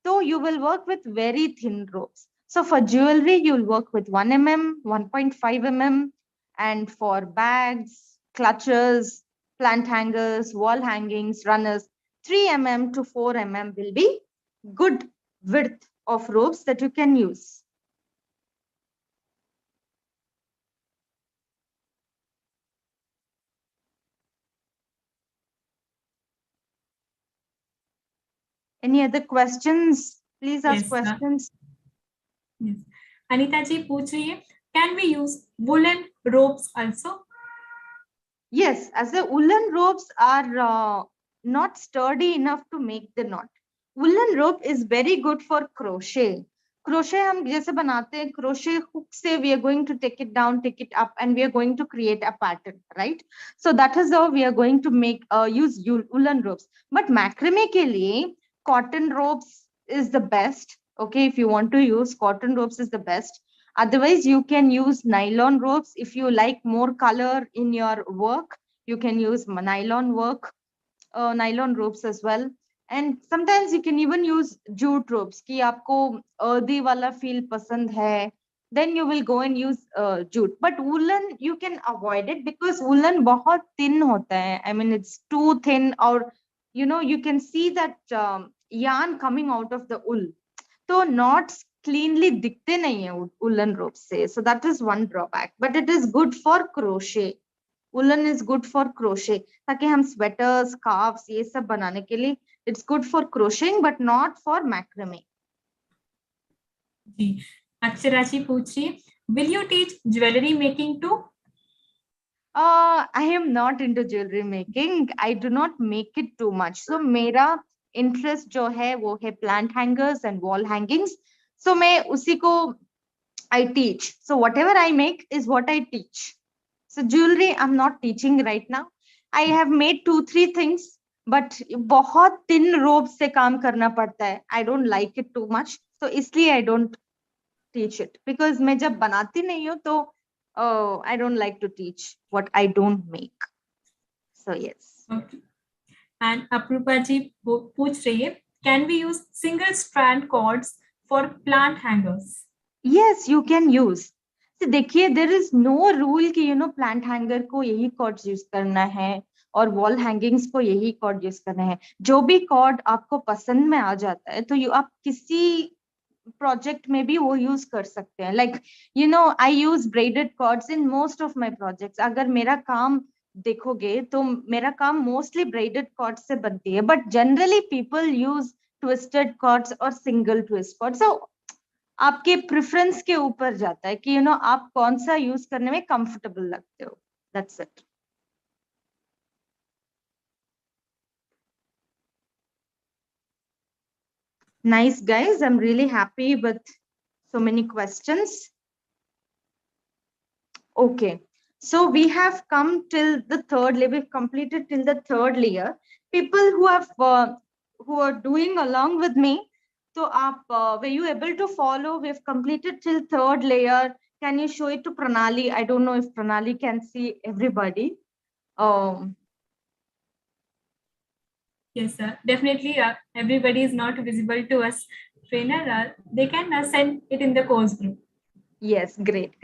So you will work with very thin ropes. So for jewelry, you'll work with 1 mm, 1.5 mm, and for bags, clutches, plant hangers, wall hangings, runners, 3 mm to 4 mm will be good width of ropes that you can use. Any other questions? Please ask
Yes,
questions.
Yes. Anita ji पूछ रही है, can we use woolen ropes also?
Yes, as the woolen ropes are not sturdy enough to make the knot. Woolen rope is very good for crochet. Crochet हम जैसे बनाते हैं, crochet hook से we are going to take it down, take it up, and we are going to create a pattern, right? So that is how we are going to make use woolen ropes. But macrame के लिए cotton ropes is the best. Okay, if you want to use cotton ropes is the best. Otherwise, you can use nylon ropes. If you like more color in your work, you can use nylon ropes as well. And sometimes you can even use jute ropes. कि आपको earthy वाला feel पसंद है, then you will go and use jute. But woolen you can avoid it because woolen बहुत thin होता है. I mean, it's too thin, or you can see that yarn coming out of the wool. तो knots cleanly दिखते नहीं है woolen ropes से. So that is one drawback. But it is good for crochet. Woolen is good for crochet. ताकि हम sweaters, scarves ये सब बनाने के लिए it's good for crocheting but not for macrame.
जी, अक्षरा जी पूछ रही है, will you teach jewelry making too?
I am not into jewelry making. I do not make it too much. So मेरा interest जो है वो है plant hangers and wall hangings. So मैं उसी को I teach. So whatever I make is what I teach. So jewelry I'm not teaching right now. I have made 2-3 things, but बहुत thin rope से काम करना पड़ता है. I don't like it too much. So इसलिए I don't teach it. Because मैं जब बनाती नहीं हूँ तो I don't like to teach what I don't make. So yes.
Okay. And Aprupa ji पूछ रही है, can we use single strand cords for plant hangers?
Yes, you can use. So देखिए, there is no rule कि plant hanger को यही cords use करना है और wall hangings को यही cord use करना है. जो भी cord आपको पसंद में आ जाता है तो आप किसी project में भी वो use कर सकते हैं. Like I use braided cords in most of my projects. अगर मेरा काम देखोगे तो मेरा काम mostly braided cords से बनती है. But generally people use twisted cords or single twist cords. So आपके प्रेफरेंस के ऊपर जाता है कि आप कौन सा यूज करने में कंफर्टेबल लगते हो. That's it. Nice guys, I'm really happy with so many questions. Okay, so we have come till the third layer. We've completed till the third layer. People who are doing along with me, so were you able to follow? We've completed till third layer. Can you show it to Pranali? I don't know if Pranali can see everybody.
Yes, sir. Definitely, everybody is not visible to us. Trainer, they can send it in the course group.
Yes, great.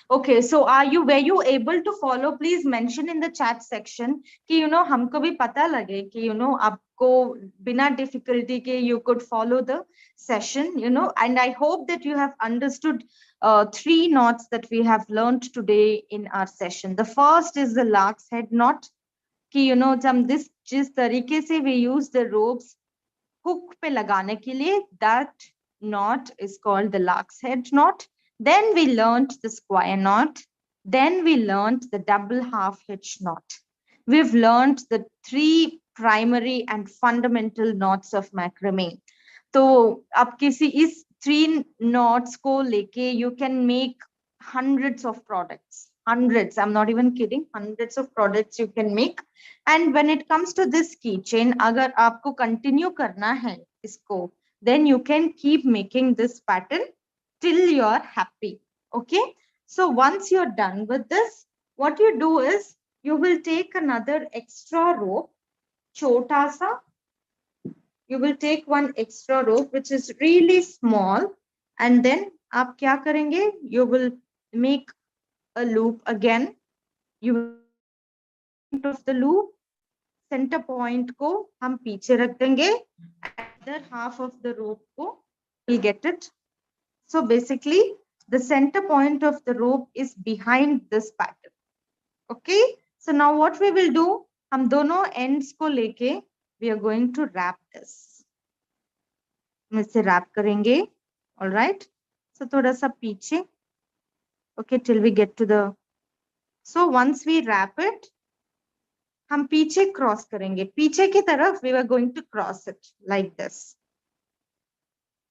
Okay, so were you able to follow? Please mention in the chat section कि हमको भी पता लगे कि आपको बिना difficulty के you could follow the session, and I hope that you have understood 3 knots that we have learned today in our session. The first is the lark's head knot कि जब जिस तरीके से we use the ropes hook पे लगाने के लिए, that knot is called the lark's head knot. Then we learned the square knot. Then we learned the double half hitch knot. We've learned the 3 primary and fundamental knots of macrame. So आप किसी इस 3 knots को लेके you can make hundreds of products. Hundreds, I'm not even kidding. Hundreds of products you can make. And when it comes to this keychain, अगर आपको continue करना है इसको, then you can keep making this pattern till you're happy. Okay, so once you're done with this, what you do is you will take another extra rope, chota sa. You will take one extra rope which is really small, and then आप क्या करेंगे? You will make a loop again. You will of the loop, center point को हम पीछे रख देंगे, other half of the rope को You'll get it. So basically, the center point of the rope is behind this pattern. Okay. So now what we will do, हम दोनों ends को लेके we are going to wrap this. हम इसे wrap करेंगे. All right. So थोड़ा सा पीछे. Okay, till we get to the. So once we wrap it, हम पीछे cross करेंगे. पीछे की तरफ we were going to cross it like this.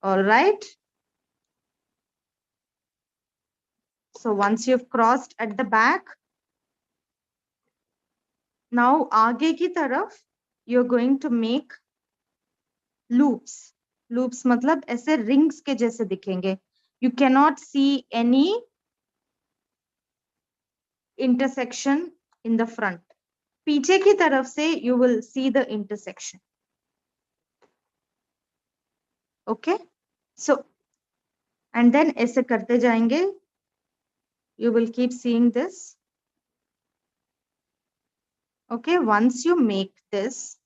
All right. So once you've crossed at the back, now आगे की तरफ you're going to make loops. Loops मतलब ऐसे rings के जैसे दिखेंगे. You cannot see any intersection in the front. पीछे की तरफ से you will see the intersection. Okay. So, and then ऐसे करते जाएंगे. You will keep seeing this. Okay. Once you make this,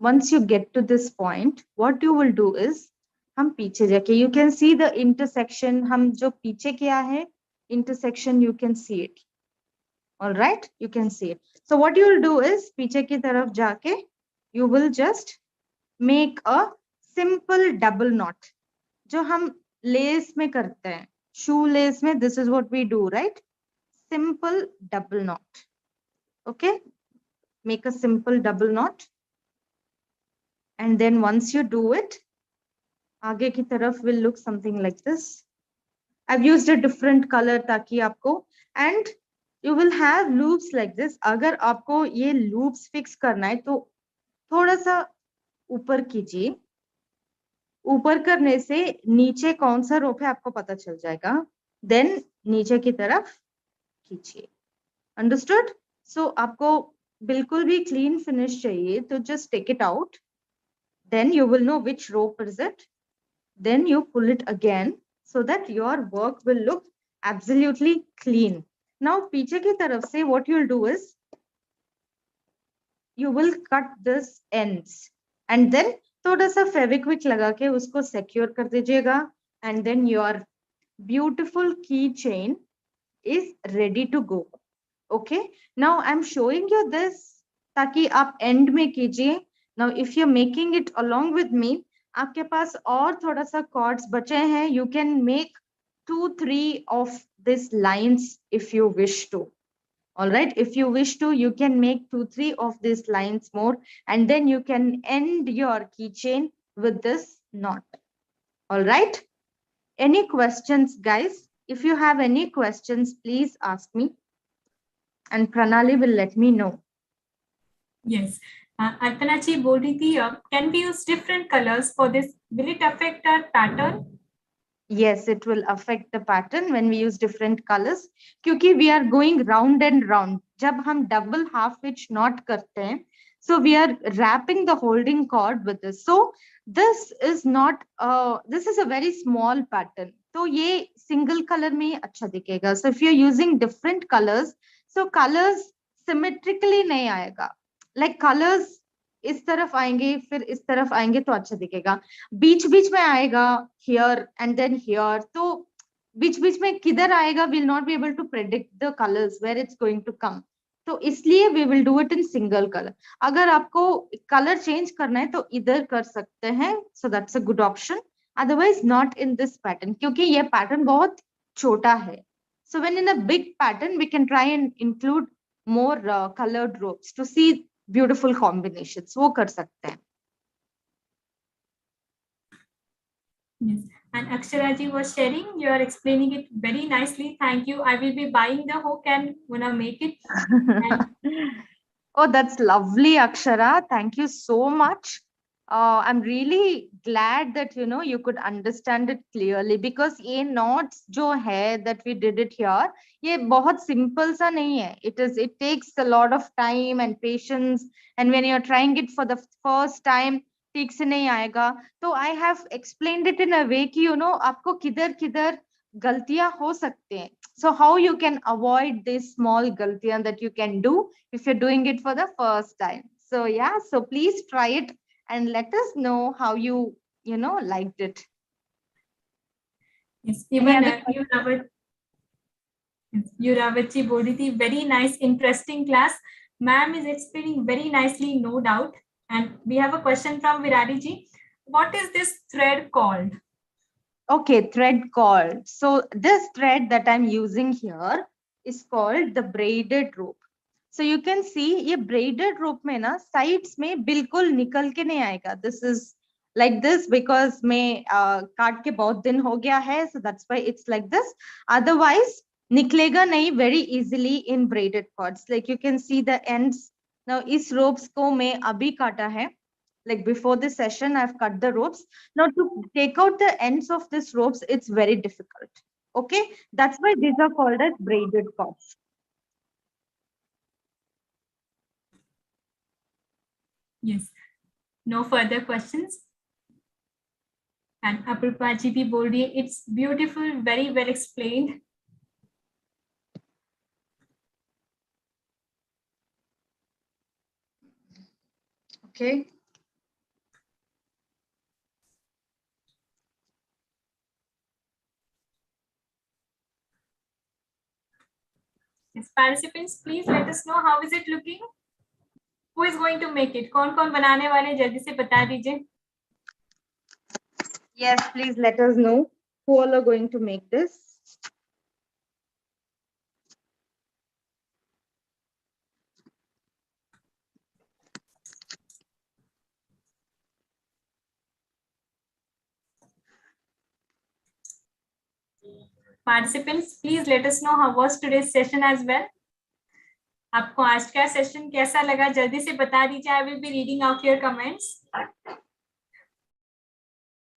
once you get to this point, what you will do is, हम पीछे जाके, you can see the intersection. हम जो पीछे किया है, intersection, you can see it. All right, you can see it. So what you will do is, पीछे की तरफ जाके, you will just make a simple double knot. जो हम lace में करते हैं, shoe lace में, this is what we do, right? Simple double knot. Okay, make a simple double knot. And then once you do it, आगे की तरफ will look something like this. I've used a different color ताकि आपको, and you will have loops like this. अगर आपको ये loops fix करना है तो थोड़ा सा ऊपर कीजिए. ऊपर करने से नीचे कौन सा रोप है आपको पता चल जाएगा. Then नीचे की तरफ कीजिए. Understood? So आपको बिल्कुल भी clean finish चाहिए तो just take it out. Then you will know which rope is it. Then you pull it again so that your work will look absolutely clean. Now, पीछे की तरफ से what you'll do is, you will cut this ends and then थोड़ा सा फेविक्विक लगा के उसको secure कर दीजिएगा, and then your beautiful key chain is ready to go. Okay. Now I'm showing you this ताकि आप end में कीजिए. Now, if you're making it along with me, आपके पास और थोड़ा सा cords बचे हैं. You can make 2-3 of these lines if you wish to. All right. If you wish to, you can make 2-3 of these lines more, and then you can end your keychain with this knot. All right. Any questions, guys? If you have any questions, please ask me, and Pranali will let me know.
Yes. Arpana ji बोल रही थी, can we use different colors for this? Will it affect our pattern?
Yes, it will affect the pattern when we use different colors. क्योंकि we are going round and round. जब हम double half hitch knot करते हैं, so we are wrapping the holding cord with this. So this is not, this is a very small pattern. तो ये single color में अच्छा दिखेगा. So if you're using different colors, so colors symmetrically नहीं आएगा. Like colors इस तरफ आएंगे फिर इस तरफ आएंगे तो अच्छा दिखेगा. बीच बीच में आएगा here and then here, तो बीच बीच में किधर आएगा, we'll not be able to predict the colors where it's going to come. तो इसलिए we will do it in single color. अगर आपको color change करना है तो इधर कर सकते हैं, so that's a good option. Otherwise not in this pattern क्योंकि ये pattern बहुत छोटा है. So when in a big pattern we can try and include more colored ropes to see beautiful combinations. वो कर सकते हैं.
Yes. And Akshara ji was sharing, you are explaining it very nicely. Thank you. I will be buying the hook and gonna make it.
Oh, that's lovely, Akshara. Thank you so much. I'm really glad that you could understand it clearly, because ये knots जो है that we did it here, ये बहुत simple सा नहीं है. It takes a lot of time and patience, and when you're trying it for the first time, ठीक से नहीं आएगा. तो I have explained it in a way कि आपको किधर किधर गलतियां हो सकते हैं. So how you can avoid this small galtiyan that you can do if you're doing it for the first time. So yeah, so please try it and let us know how you liked it.
Yes,
Any
even
other
Yuravachi Bodhiti, very nice, interesting class. Ma'am is explaining very nicely, no doubt. And we have a question from Virari ji. What is this thread called?
Okay, thread cord. So this thread that I'm using here is called the braided rope. So you can see ये braided rope में ना sides में बिल्कुल निकल के नहीं आएगा. This is like this because मैं काट के बहुत दिन हो गया है, so that's why it's like this. Otherwise निकलेगा नहीं very easily in braided cords. Like you can see the ends. Now इस ropes को मैं अभी काटा है. Like before this session, I've cut the ropes. Now to take out the ends of these ropes, it's very difficult. Okay, that's why these are called as braided cords.
Yes, no further questions. And Apurva ji bhi bol rahi hai, it's beautiful, very well explained.
Okay.
Yes, participants, please let us know how is it looking. Who is going to make it? कौन-कौन बनाने वाले जल्दी से बता दीजिए.
Yes, please let us know who all are going to make this.
Participants, please let us know how was today's session as well. आपको आज का सेशन कैसा लगा जल्दी से बता दीजिए. I will be reading out your comments.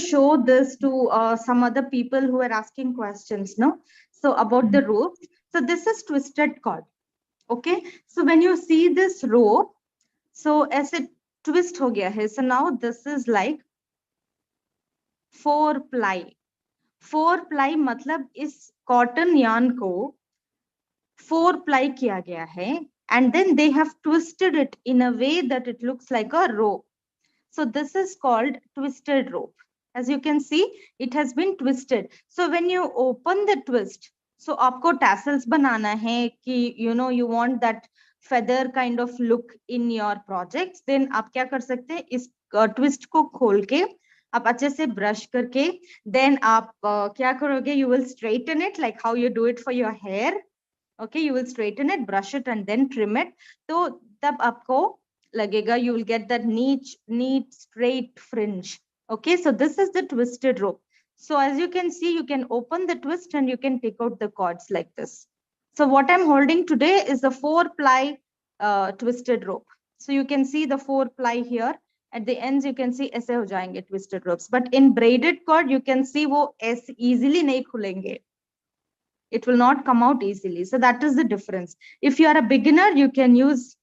Show this to some other people who are asking questions, no? So about the rope. So this is twisted cord. Okay. So when you see this rope, so as it twist ho gaya hai. So now this is like 4-ply. 4-ply मतलब इस cotton yarn को 4-ply किया गया है, and then they have twisted it in a way that it looks like a rope. So this is called twisted rope. As you can see, it has been twisted. So when you open the twist, so आपको tassels बनाना है कि you want that feather kind of look in your projects, then आप क्या कर सकते हैं, इस twist को खोल के आप अच्छे से brush करके, then आप क्या करोगे, you will straighten it like how you do it for your hair. Okay, you will straighten it, brush it, and then trim it. तो तब आपको लगेगा, you will get that neat straight fringe. Okay, so this is the twisted rope. So as you can see, you can open the twist and you can take out the cords like this. So what I'm holding today is the 4-ply twisted rope. So you can see the 4-ply here. At the ends, you can see ऐसे हो जाएंगे twisted ropes. But in braided cord, you can see वो ऐसे easily नहीं खुलेंगे. It will not come out easily. So that is the difference. If you are a beginner, you can use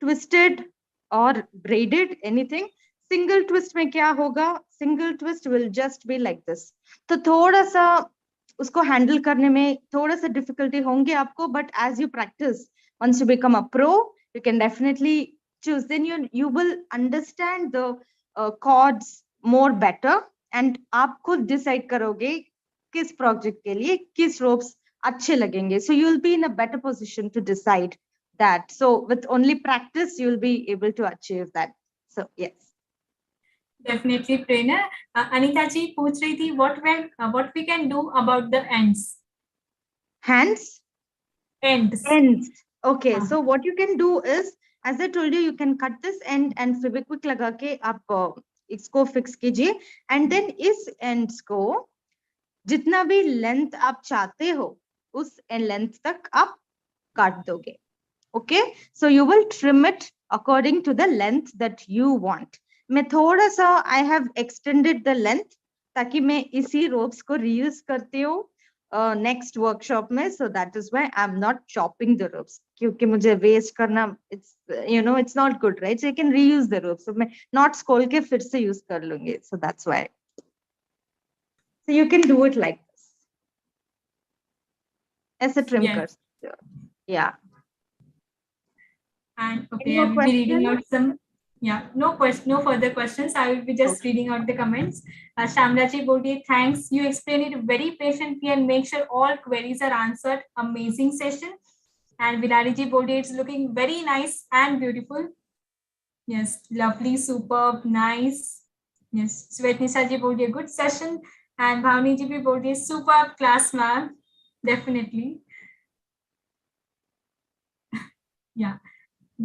twisted or braided, anything. Single twist में क्या होगा? Single twist will just be like this. तो थोड़ा सा उसको handle करने में थोड़ा सा difficulty होंगे आपको, but as you practice, once you become a pro, you can definitely choose. Then you will understand the chords more better, and आप खुद decide करोगे किस project के लिए किस ropes अच्छे लगेंगे. So you will be in a better position to decide that. So with only practice, you will be able to achieve that. So yes.
Definitely, Prerna. Anita ji पूछ रही थी what we can do about the ends.
Hands?
Ends.
Ends. Okay, so what you can do is, as I told you, you can cut this end and Fevikwik लगा के आप इसको fix कीजिए, and then इस ends को जितना भी length आप चाहते हो उस length तक आप काट दोगे. Okay, so you will trim it according to the length that you want. मैं थोड़ा सा I have extended the length ताकि मैं इसी ropes को reuse करती हूँ next workshop में. So that is why I'm not chopping the ropes क्योंकि मुझे waste करना it's not good, right? So you can reuse the ropes. So मैं knots खोल के फिर से use कर लूँगी. So that's why. So you can do it like this. ऐसे trim कर सकते हो. Yeah.
And okay,
Any more
I will be reading out some. Yeah, no further questions. I will be just reading out the comments. Shamlaji Bodhi, thanks. You explained it very patiently and make sure all queries are answered. Amazing session. And Vilaliji Bodhi, it's looking very nice and beautiful. Yes, lovely, superb, nice. Yes, Svetnisha ji Bodhi, good session. And Bhavani ji Bodhi, superb class, ma'am. Definitely. Yeah.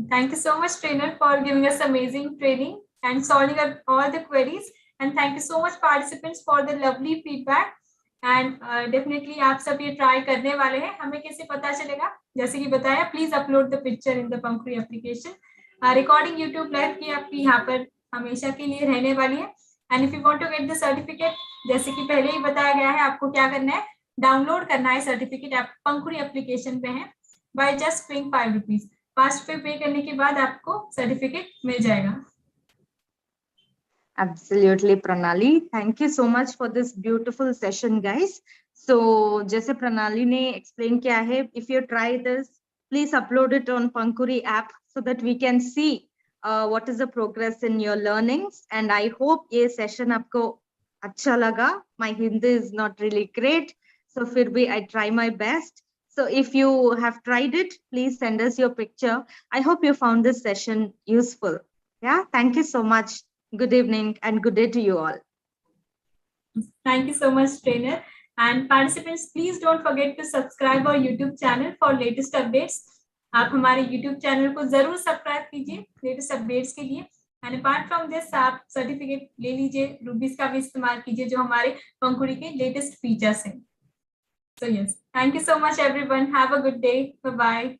Thank you so much, trainer, for giving us amazing training and solving up all the queries. And thank you so much, participants, for the lovely feedback. And definitely आप सब ये try करने वाले हैं. हमें कैसे पता चलेगा? जैसे कि बताया, please upload the picture in the Pankhuri application. Recording YouTube live की आपकी यहाँ पर हमेशा के लिए रहने वाली है. And if you want to get the certificate, जैसे कि पहले ही बताया गया है, आपको क्या करना है? डाउनलोड करना है सर्टिफिकेट. आप पंखुरी एप्लीकेशन पे हैं by just paying 5 rupees. Fast पे करने के बाद आपको सर्टिफिकेट मिल जाएगा.
Absolutely, Pranali. Thank you so much for this beautiful session, guys. So, जैसे Pranali ने explain किया है, if you try this, please upload it on Pankhuri app so that we can see what is the progress in your learnings. And I hope ये session आपको अच्छा लगा. My Hindi is not really great, so फिर भी I try my best. So if you have tried it, please send us your picture. I hope you found this session useful. Yeah, thank you so much. Good evening and good day to you all.
Thank you so much, trainer. And participants, please don't forget to subscribe our YouTube channel for latest updates. आप हमारे YouTube channel को जरूर subscribe कीजिए latest updates के लिए. And apart from this, आप certificate ले लीजिए, रूबीज का भी इस्तेमाल कीजिए जो हमारे पंखुड़ी के लेटेस्ट फीचर्स हैं. So yes, thank you so much, everyone. Have a good day. Bye-bye.